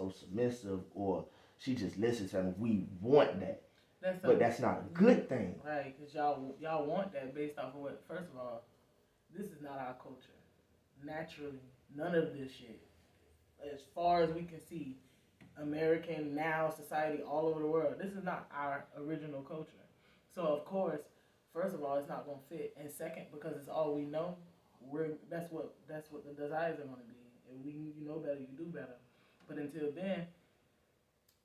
so submissive, or she just listens and we want that. But that's not a good thing. Right, because y'all want that based off of what? First of all, this is not our culture. Naturally, none of this shit, as far as we can see, American now society all over the world, this is not our original culture. So of course, first of all, it's not gonna fit, and second, because it's all we know, that's what the desires are gonna be. And you know better, you do better. But until then,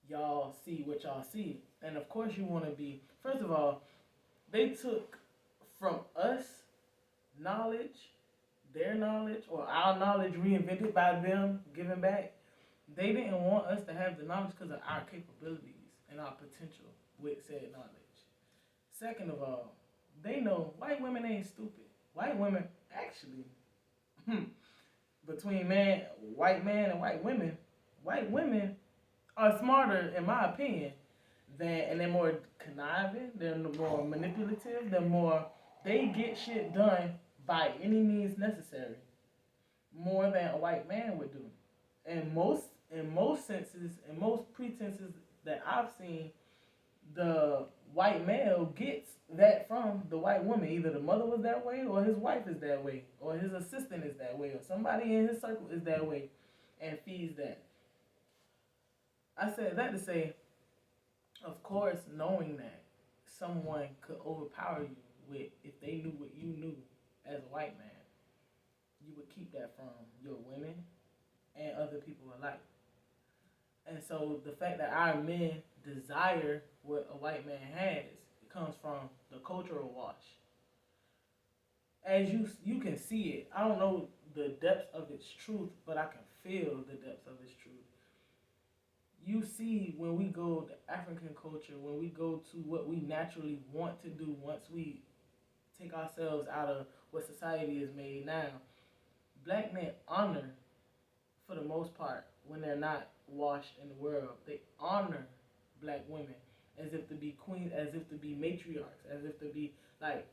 y'all see what y'all see, and of course you want to be. First of all, they took from us knowledge, their knowledge, or our knowledge reinvented by them giving back. They didn't want us to have the knowledge because of our capabilities and our potential with said knowledge. Second of all, they know white women ain't stupid. White women actually, between white man and white women are smarter, in my opinion, and they're more conniving, they're more manipulative, they get shit done by any means necessary, more than a white man would do. In most senses, in most pretenses that I've seen, the white male gets that from the white woman. Either the mother was that way, or his wife is that way, or his assistant is that way, or somebody in his circle is that way, and feeds that. I said that to say, of course, knowing that someone could overpower you with, if they knew what you knew as a white man, you would keep that from your women and other people alike. And so the fact that our men desire what a white man has, it comes from the cultural wash. As you can see it, I don't know the depth of its truth, but I can feel the depth of its truth. You see, when we go to African culture, when we go to what we naturally want to do, once we take ourselves out of what society has made now, black men honor, for the most part, when they're not washed in the world, they honor black women as if to be queens, as if to be matriarchs, as if to be like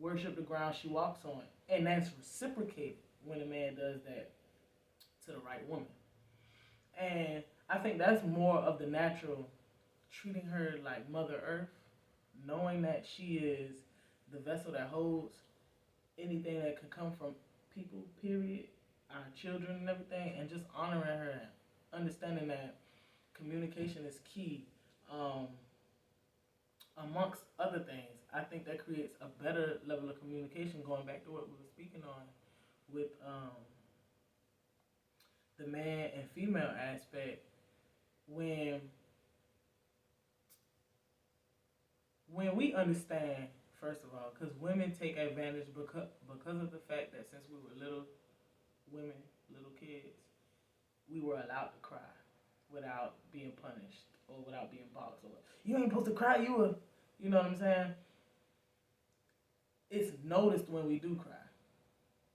worship the ground she walks on. And that's reciprocated when a man does that to the right woman. And I think that's more of the natural, treating her like Mother Earth, knowing that she is the vessel that holds anything that could come from people, period, our children and everything, and just honoring her and understanding that communication is key, amongst other things. I think that creates a better level of communication, going back to what we were speaking on with the man and female aspect. When we understand, first of all, because women take advantage because of the fact that since we were little women, little kids, we were allowed to cry without being punished or without being boxed. Or you ain't supposed to cry. You know what I'm saying? It's noticed when we do cry.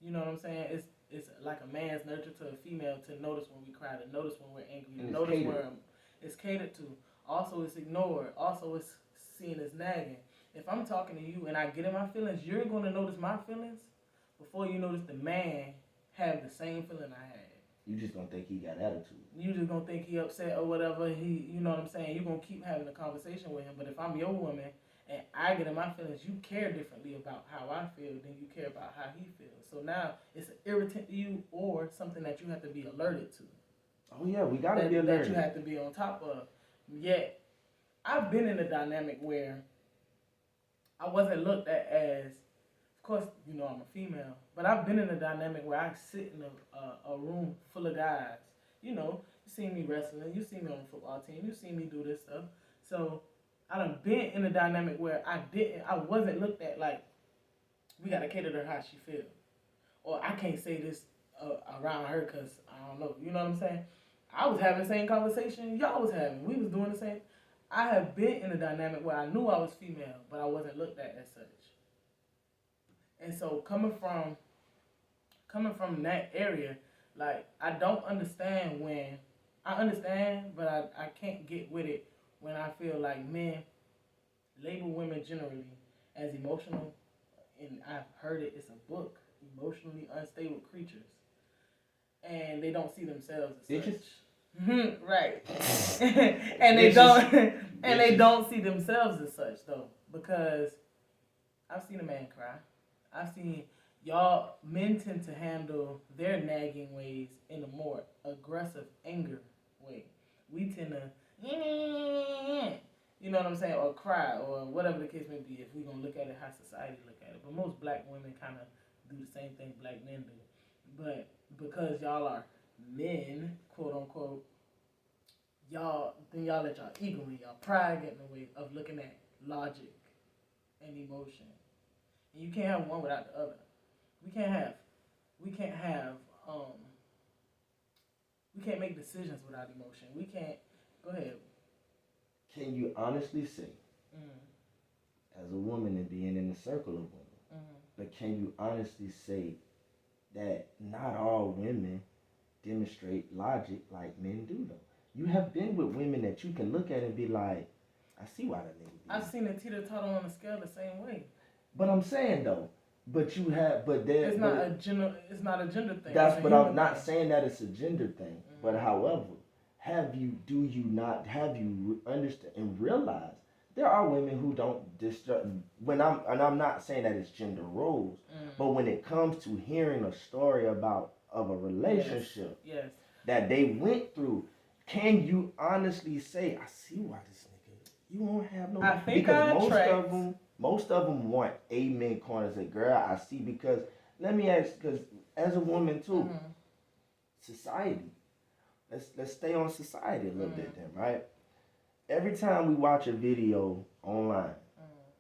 You know what I'm saying? It's like a man's nurture to a female to notice when we cry, to notice when we're angry, to notice when it's catered to. Also, it's ignored. Also, it's seen as nagging. If I'm talking to you and I get in my feelings, you're going to notice my feelings before you notice the man have the same feeling I had. You just gonna think he got attitude. You just gonna think he upset or whatever. You know what I'm saying? You're gonna keep having a conversation with him. But if I'm your woman and I get in my feelings, you care differently about how I feel than you care about how he feels. So now it's an irritant to you or something that you have to be alerted to. Oh yeah, we gotta be alerted. That you have to be on top of. Yet, I've been in a dynamic where I wasn't looked at as, of course, you know I'm a female, but I've been in a dynamic where I sit in a room full of guys. You know, you see me wrestling, you see me on the football team, you see me do this stuff. So I done been in a dynamic where I wasn't looked at like, we gotta cater to how she feels, or I can't say this around her because I don't know. You know what I'm saying? I was having the same conversation y'all was having. We was doing the same. I have been in a dynamic where I knew I was female, but I wasn't looked at as such. And so coming from that area, like I don't understand when I understand, but I can't get with it when I feel like men label women generally as emotional, and I've heard it. It's a book, emotionally unstable creatures, and they don't see themselves as such. Right. And they don't and they don't see themselves as such though. Because I've seen a man cry. I've seen y'all men tend to handle their nagging ways in a more aggressive anger way. We tend to you know what I'm saying, or cry or whatever the case may be if we're gonna look at it how society look at it. But most black women kinda do the same thing black men do. But because y'all are men, quote unquote, y'all let y'all ego and y'all pride get in the way of looking at logic and emotion. And you can't have one without the other. We can't have um we can't make decisions without emotion. We can't go ahead. Can you honestly say, as a woman and being in the circle of women, but can you honestly say that not all women demonstrate logic like men do though? You have been with women that you can look at and be like, I see why that nigga. I've seen a teeter-totter on the scale the same way. But I'm saying though, it's not a gender thing. That's what I'm not saying that it's a gender thing. But however, have you understand and realize there are women who don't distrust I'm not saying that it's gender roles, but when it comes to hearing a story of a relationship yes. that they went through, can you honestly say, I see why this nigga, you won't have no, because most of them want amen corners. Like, girl, I see, because let me ask, because as a woman too, society. Let's stay on society a little bit then, right? Every time we watch a video online,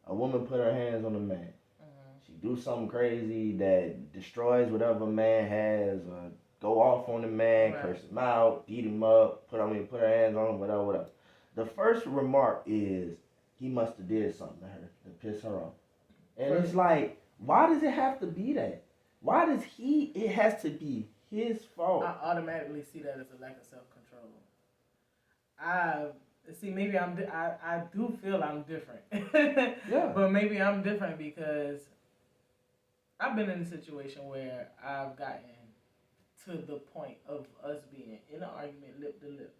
a woman put her hands on a man. She do something crazy that destroys whatever a man has, or go off on the man, curse him out, beat him up, put her hands on him, whatever. The first remark is, he must have did something to her to piss her off. And it's like, why does it have to be that? Why does it has to be his fault? I automatically see that as a lack of self-control. Maybe I do feel I'm different. Yeah. But maybe I'm different because I've been in a situation where I've gotten to the point of us being in an argument lip to lip.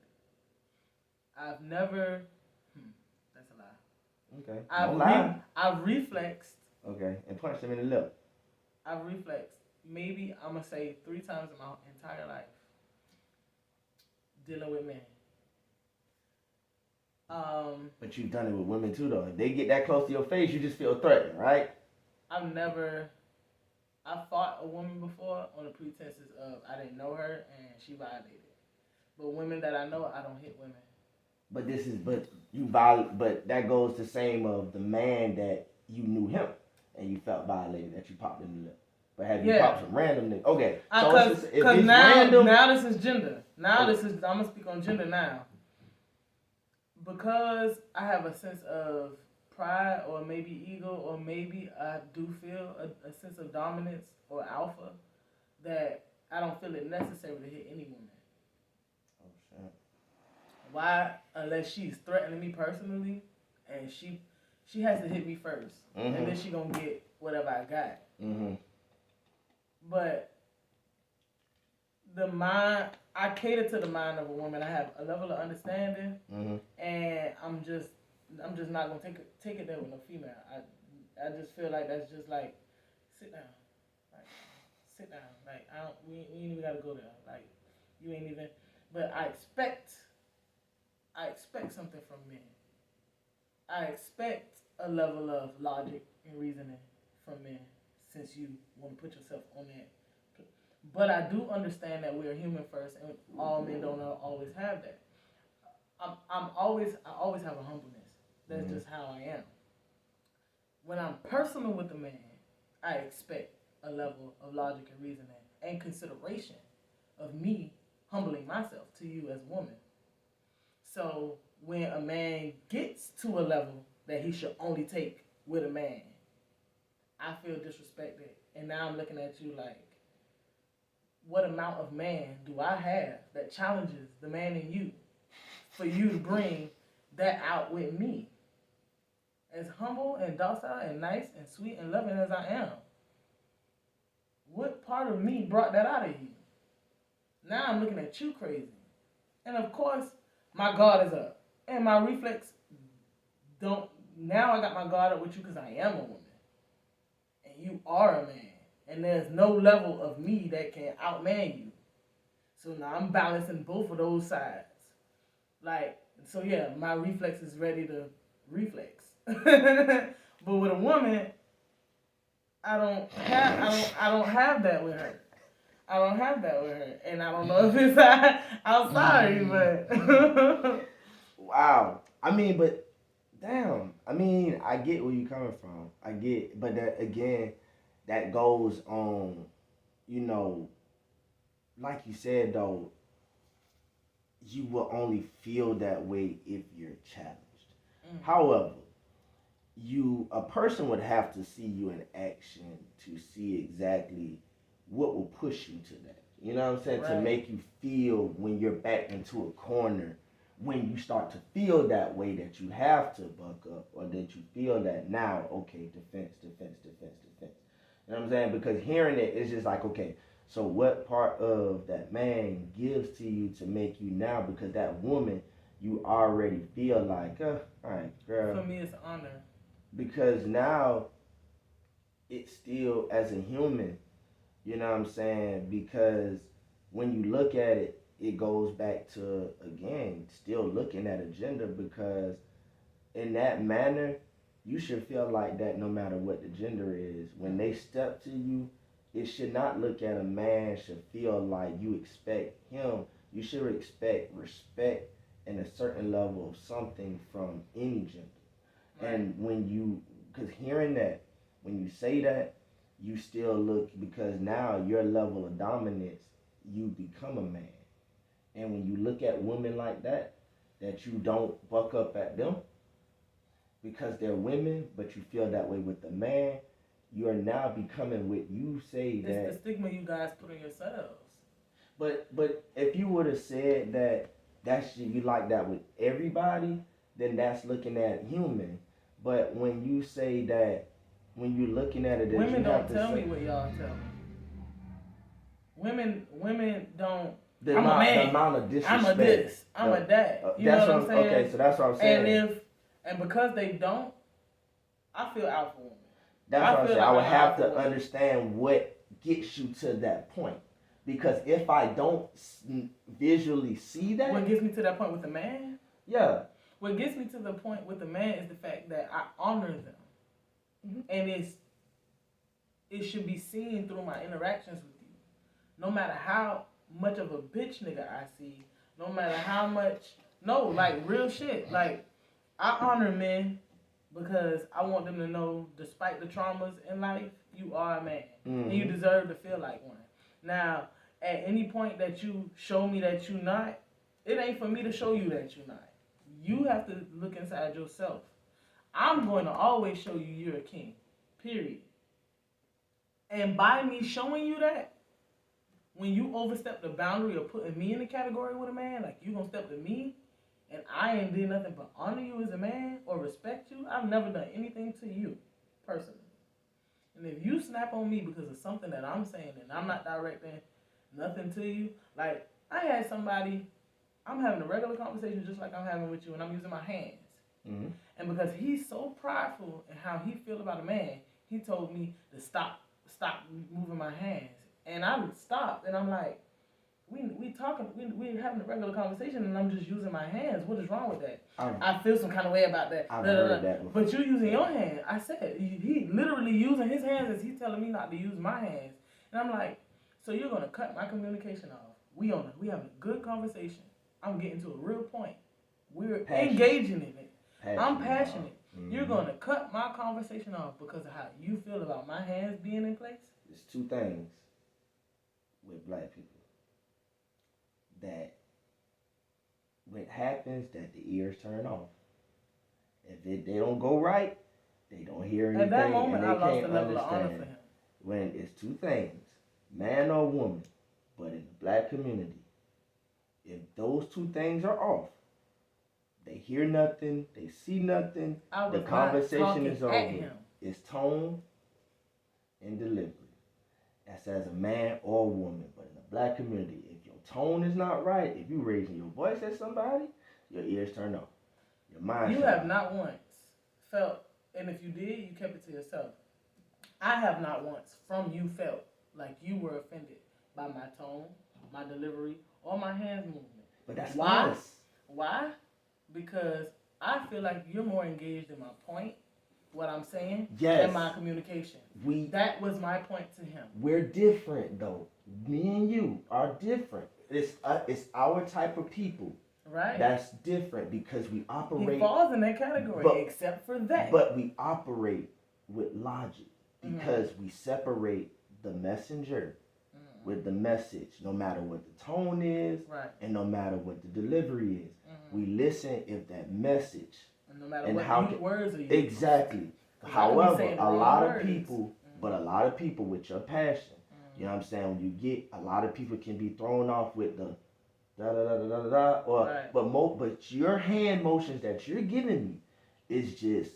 I've never... that's a lie. Okay. I've reflexed. Okay, and punched him in the lip. I've reflexed. Maybe I'm going to say 3 times in my entire life dealing with men. But you've done it with women too, though. If they get that close to your face, you just feel threatened, right? I fought a woman before on the pretenses of I didn't know her and she violated. But women that I know, I don't hit women. But that goes the same of the man that you knew him and you felt violated, that you popped in the lip. But have you popped some random nigga? Okay. Because now this is gender. Now I'm going to speak on gender now. Because I have a sense of pride or maybe ego or maybe I do feel a sense of dominance or alpha, that I don't feel it necessary to hit any woman. Oh, shit. Why? Unless she's threatening me personally and she has to hit me first. And then she going to get whatever I got. But I cater to the mind of a woman. I have a level of understanding, and I'm just not gonna take it there with no female. I just feel like that's just like sit down, like we ain't even gotta go there. Like you ain't even. But I expect something from men. I expect a level of logic and reasoning from men, since you want to put yourself on that. But I do understand that we're human first, and all men don't always have that. I always have a humbleness. That's just how I am. When I'm personal with a man, I expect a level of logic and reasoning and consideration of me humbling myself to you as a woman. So when a man gets to a level that he should only take with a man, I feel disrespected. And now I'm looking at you like, what amount of man do I have that challenges the man in you for you to bring that out with me? As humble and docile and nice and sweet and loving as I am, what part of me brought that out of you? Now I'm looking at you crazy. And of course, my guard is up. And my reflex don't, now I got my guard up with you because I am a woman. And you are a man. And there's no level of me that can outman you. So now I'm balancing both of those sides. Like, so yeah, my reflex is ready to reflex. But with a woman, I don't have that with her. I don't have that with her. And I don't know if it's I'm sorry, but wow. I mean, but damn. I mean, I get where you're coming from. I get, but that again, that goes on, you know, like you said though, you will only feel that way if you're challenged. Mm-hmm. However, a person would have to see you in action to see exactly what will push you to that. You know what I'm saying? Right. To make you feel when you're backed into a corner, when you start to feel that way that you have to buck up, or that you feel that now, okay, defense. You know what I'm saying? Because hearing it is just like, okay, so what part of that man gives to you to make you now? Because that woman, you already feel like, all right, girl. For me, it's honor. Because now, it's still, as a human, you know what I'm saying? Because when you look at it, it goes back to, again, still looking at a gender, because in that manner, you should feel like that no matter what the gender is. When they step to you, it should not look at a man, should feel like you expect him. You should expect respect and a certain level of something from any gender. Right. And when you, because hearing that, when you say that, you still look, because now your level of dominance, you become a man. And when you look at women like that you don't buck up at them because they're women, but you feel that way with the man, you are now becoming what you say that. It's the stigma you guys put on yourselves. But if you would have said that you like that with everybody, then that's looking at human. But when you say that, when you're looking at it, women don't tell me what y'all tell me. Women don't. The amount of disrespect. I'm a this. I'm a that. You know what I'm saying? Okay, so that's what I'm saying. And because they don't, I feel alpha woman. That's what I'm saying. I would have to understand what gets you to that point. Because if I don't visually see that. What gets me to that point with the man? Yeah. What gets me to the point with the man is the fact that I honor them. Mm-hmm. And it should be seen through my interactions with you. No matter how much of a bitch nigga I see, no matter how much, like real shit. Like, I honor men because I want them to know, despite the traumas in life, you are a man. Mm-hmm. And you deserve to feel like one. Now, at any point that you show me that you're not, it ain't for me to show you that you're not. You have to look inside yourself. I'm going to always show you you're a king. Period. And by me showing you that, when you overstep the boundary of putting me in the category with a man, like you gonna step to me, and I ain't did nothing but honor you as a man or respect you, I've never done anything to you, personally. And if you snap on me because of something that I'm saying and I'm not directing nothing to you, like I had somebody, I'm having a regular conversation just like I'm having with you, and I'm using my hands. Mm-hmm. And because he's so prideful in how he feel about a man, he told me to stop moving my hands. And I would stop, and I'm like, we talking, we having a regular conversation, and I'm just using my hands. What is wrong with that? I feel some kind of way about that. I've heard that before. But you using your hand. I said, he literally using his hands as he's telling me not to use my hands. And I'm like, so you're going to cut my communication off. We having a good conversation. I'm getting to a real point. We're engaging in it. I'm passionate. Mm-hmm. You're going to cut my conversation off because of how you feel about my hands being in place? There's two things with black people. That when it happens, that the ears turn off. If they don't go right, they don't hear anything. At that moment, and they I lost can't a level understand. of honor for him. When it's two things, man or woman, but in the black community, if those two things are off, they hear nothing, they see nothing, the conversation is over. It's tone and delivery. That's as a man or a woman. But in the black community, if your tone is not right, if you raising your voice at somebody, your ears turn off. Your mind. You have not once felt, and if you did, you kept it to yourself. I have not once from you felt like you were offended by my tone, my delivery, or my hands movement. But that's why? Us. Why? Because I feel like you're more engaged in my point, what I'm saying, than my communication. That was my point to him. We're different though. Me and you are different. It's our type of people. Right. That's different because we operate. He falls in that category, except for that. But we operate with logic because we separate the messenger with the message, no matter what the tone is, and no matter what the delivery is. We listen if that message, and no matter what words are used. Exactly. However, a lot of people with your passion, you know what I'm saying? When you get, a lot of people can be thrown off with the da da da da da da, or but your hand motions that you're giving me is just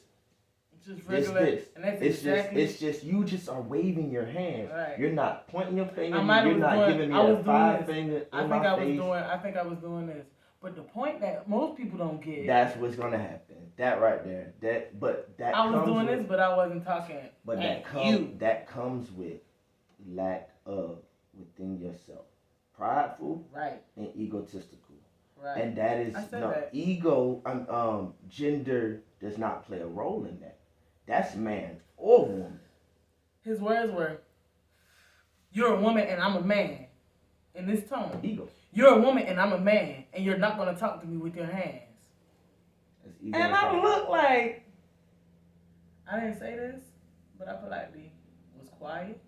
regular, this. And that's it's just you just are waving your hands. Right. You're not pointing your finger. You're not giving me a 5 finger in my face. I think I was doing this. But the point that most people don't get. That's what's gonna happen. That right there. I was doing this, but I wasn't talking. But that comes with lack of within yourself, prideful, and egotistical. Right. And that is ego. Gender does not play a role in that. That's man or woman. His words were, "You're a woman and I'm a man." In this tone. Ego. You're a woman and I'm a man, and you're not going to talk to me with your hands. And I look like, I didn't say this, but I politely was quiet.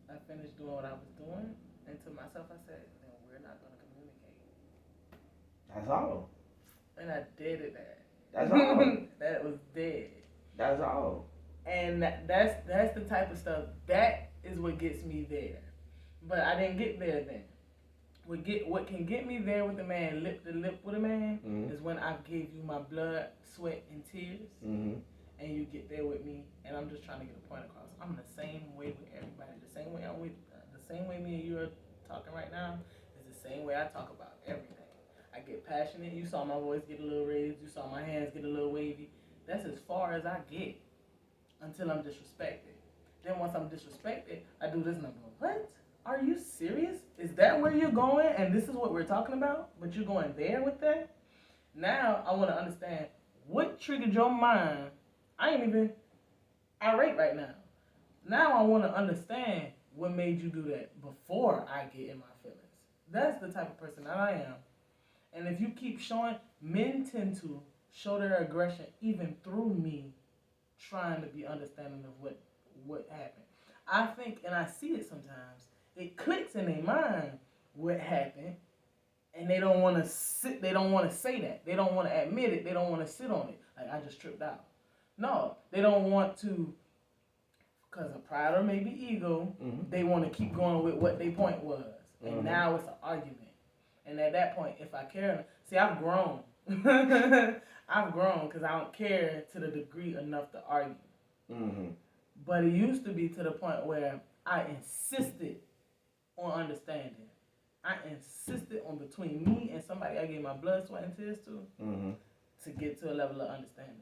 I finished doing what I was doing, and to myself I said, then we're not going to communicate. That's all. And I deaded that. That's all. That was dead. That's all. And that's the type of stuff, that is what gets me there. But I didn't get there then. What can get me there with a man, lip to lip with a man, is when I gave you my blood, sweat, and tears, and you get there with me, and I'm just trying to get a point across. I'm the same way with everybody. The same way the same way me and you are talking right now is the same way I talk about everything. I get passionate. You saw my voice get a little raised. You saw my hands get a little wavy. That's as far as I get until I'm disrespected. Then once I'm disrespected, I do this and I'm going, what? Are you serious? Is that where you're going? And this is what we're talking about? But you're going there with that? Now I want to understand what triggered your mind. I ain't even irate right now. Now I want to understand what made you do that before I get in my feelings. That's the type of person that I am. And if you keep showing, men tend to show their aggression even through me trying to be understanding of what happened. I think, and I see it sometimes, it clicks in their mind what happened, and they don't want to say that. They don't want to admit it. They don't want to sit on it. Like, I just tripped out. No, they don't want to, because of pride or maybe ego, they want to keep going with what their point was. And now it's an argument. And at that point, if I care, see, I've grown. I've grown because I don't care to the degree enough to argue. But it used to be to the point where I insisted on understanding. I insisted on between me and somebody I gave my blood, sweat, and tears to get to a level of understanding.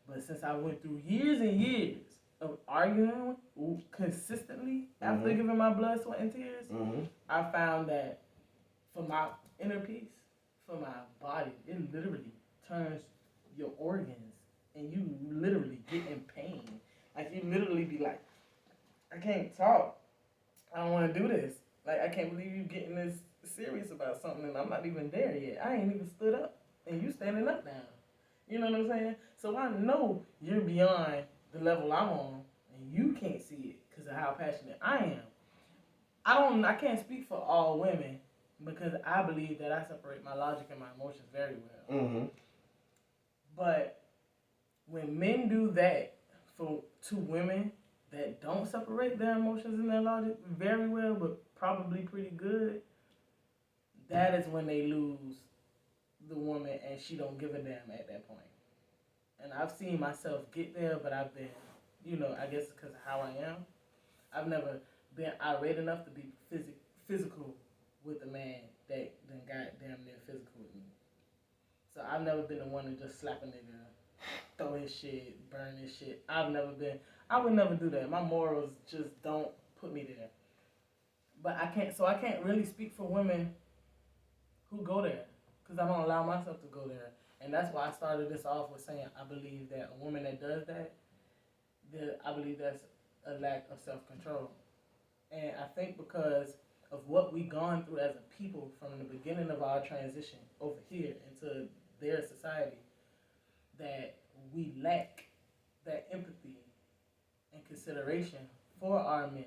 But since I went through years and years of arguing consistently after giving my blood, sweat, and tears, I found that for my inner peace, for my body, it literally turns your organs and you literally get in pain. Like, you literally be like, I can't talk. I don't want to do this. Like, I can't believe you getting this serious about something and I'm not even there yet. I ain't even stood up and you standing up now. You know what I'm saying? So I know you're beyond the level I'm on and you can't see it because of how passionate I am. I can't speak for all women because I believe that I separate my logic and my emotions very well. But when men do that to women that don't separate their emotions and their logic very well, but probably pretty good, that is when they lose the woman and she don't give a damn at that point. And I've seen myself get there, but I've been, I guess because of how I am, I've never been irate enough to be physical with a man that then got damn near physical with me. So I've never been the one to just slap a nigga, throw his shit, burn his shit. I would never do that. My morals just don't put me there. But I can't really speak for women who go there because I don't allow myself to go there. And that's why I started this off with saying I believe that a woman that does that, I believe that's a lack of self-control. And I think because of what we've gone through as a people from the beginning of our transition over here into their society, that we lack that empathy and consideration for our men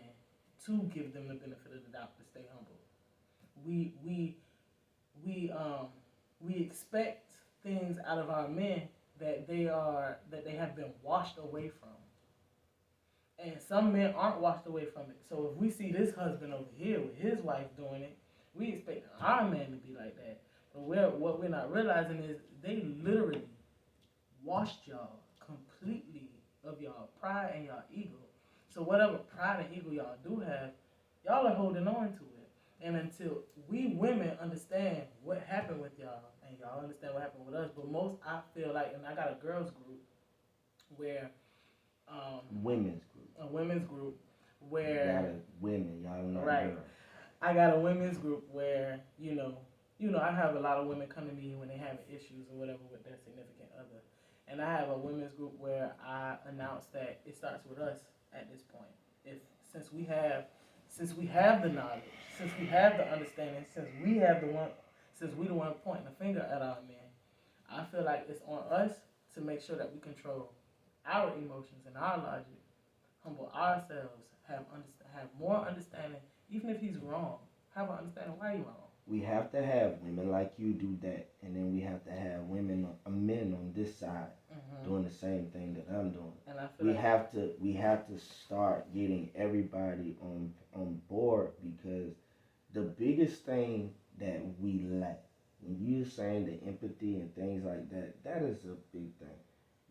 to give them the benefit of the doubt to stay humble. We expect things out of our men that they have been washed away from. And some men aren't washed away from it. So if we see this husband over here with his wife doing it, we expect our man to be like that. But what we're not realizing is they literally washed y'all completely of y'all pride and y'all ego. So whatever pride and ego y'all do have, y'all are holding on to it. And until we women understand what happened with y'all, and y'all understand what happened with us, but most I feel like, and I got a girls group where a women's group where women, y'all know right. Girl. I got a women's group where you know I have a lot of women come to me when they have issues or whatever with their significant other, and I have a women's group where I announce that it starts with us at this point. Since we have the knowledge, since we have the understanding, since we the one pointing the finger at our men, I feel like it's on us to make sure that we control our emotions and our logic, humble ourselves, have more understanding, even if he's wrong, have an understanding why he's wrong. We have to have women like you do that, and then we have to have men on this side doing the same thing that I'm doing. And I feel we have to start getting everybody on board, because the biggest thing that we lack, when you're saying the empathy and things like that, that is a big thing.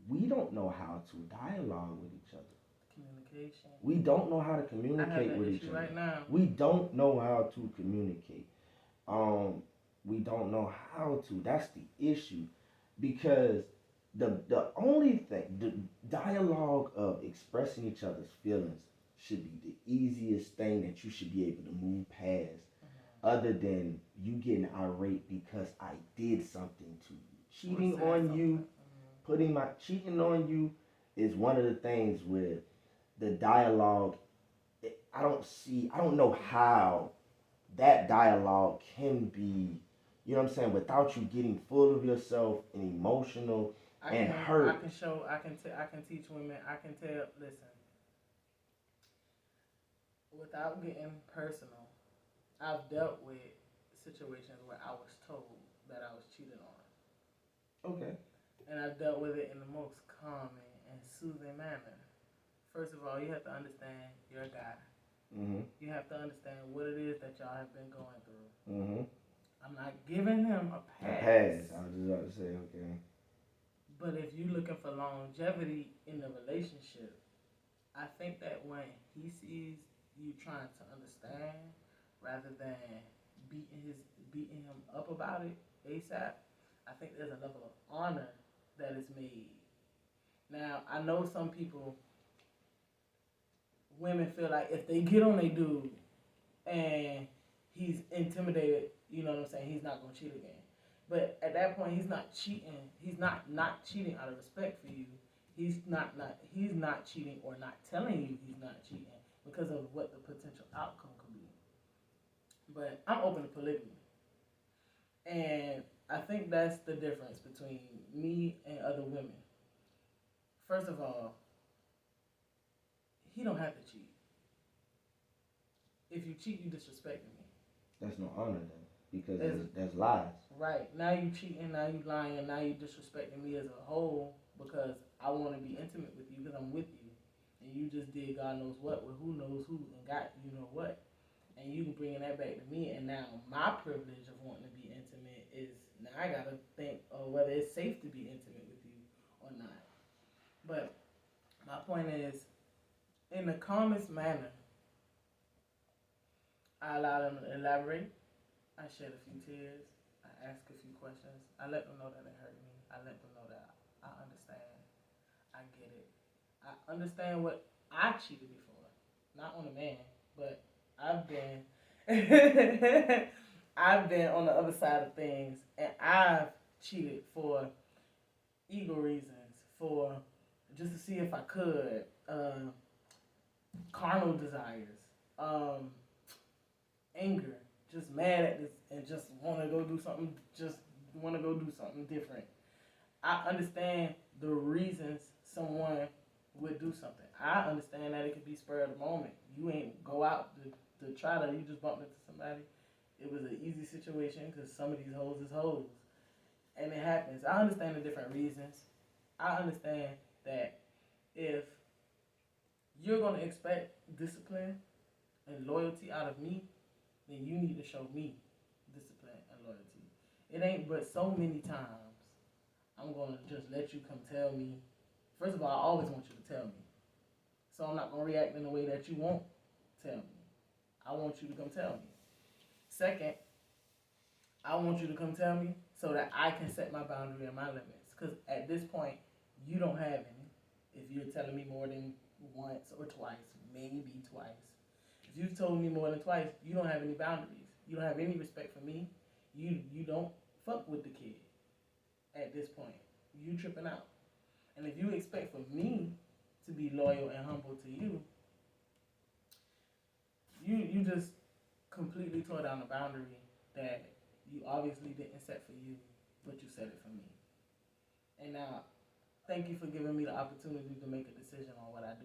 We don't know how to dialogue with each other. Communication. We don't know how to communicate with each other. Right now. We don't know how to communicate. We don't know how to. That's the issue, because the only thing, the dialogue of expressing each other's feelings should be the easiest thing that you should be able to move past, other than you getting irate because I did something to you. Cheating on you, cheating on you is one of the things where the dialogue, I don't know how that dialogue can be, you know what I'm saying, without you getting full of yourself and emotional and hurt. I can teach women, I can tell, listen, without getting personal, I've dealt with situations where I was told that I was cheated on. Okay. And I've dealt with it in the most calming and soothing manner. First of all, you have to understand you're a guy. Mm-hmm. You have to understand what it is that y'all have been going through. Mm-hmm. I'm not giving him a pass. I was just about to say, okay. But if you're looking for longevity in the relationship, I think that when he sees you trying to understand rather than beating him up about it ASAP, I think there's a level of honor that is made. Now, I know some people, women feel like if they get on a dude and he's intimidated, you know what I'm saying, he's not going to cheat again. But at that point, he's not cheating. He's not cheating out of respect for you. He's not cheating or not telling you he's not cheating because of what the potential outcome could be. But I'm open to polygamy. And I think that's the difference between me and other women. First of all, he don't have to cheat. If you cheat, you disrespecting me. That's no honor then, because there's lies. Right. Now you cheating, now you lying, now you disrespecting me as a whole because I want to be intimate with you because I'm with you. And you just did God knows what with who knows who and got you know what. And you bringing that back to me, and now my privilege of wanting to be intimate is, now I got to think of whether it's safe to be intimate with you or not. But my point is, in the calmest manner, I allow them to elaborate. I shed a few tears. I asked a few questions. I let them know that it hurt me. I let them know that I understand. I get it. I understand what I cheated before. Not on a man, but I've been I've been on the other side of things, and I've cheated for ego reasons, for just to see if I could, carnal desires, anger, just mad at this and just want to go do something, different. I understand the reasons someone would do something. I understand that it could be spur of the moment. You ain't go out to try to, you just bumped into somebody. It was an easy situation because some of these hoes is hoes. And it happens. I understand the different reasons. I understand that if you're going to expect discipline and loyalty out of me, then you need to show me discipline and loyalty. It ain't but so many times I'm going to just let you come tell me. First of all, I always want you to tell me. So I'm not going to react in the way that you won't tell me. I want you to come tell me. Second, I want you to come tell me so that I can set my boundary and my limits. Because at this point, you don't have any. If you're telling me more than once or twice, maybe twice. If you've told me more than twice, you don't have any boundaries. You don't have any respect for me. You don't fuck with the kid at this point. You tripping out. And if you expect for me to be loyal and humble to you, you just completely tore down the boundary that you obviously didn't set for you, but you set it for me. And now, thank you for giving me the opportunity to make a decision on what I do.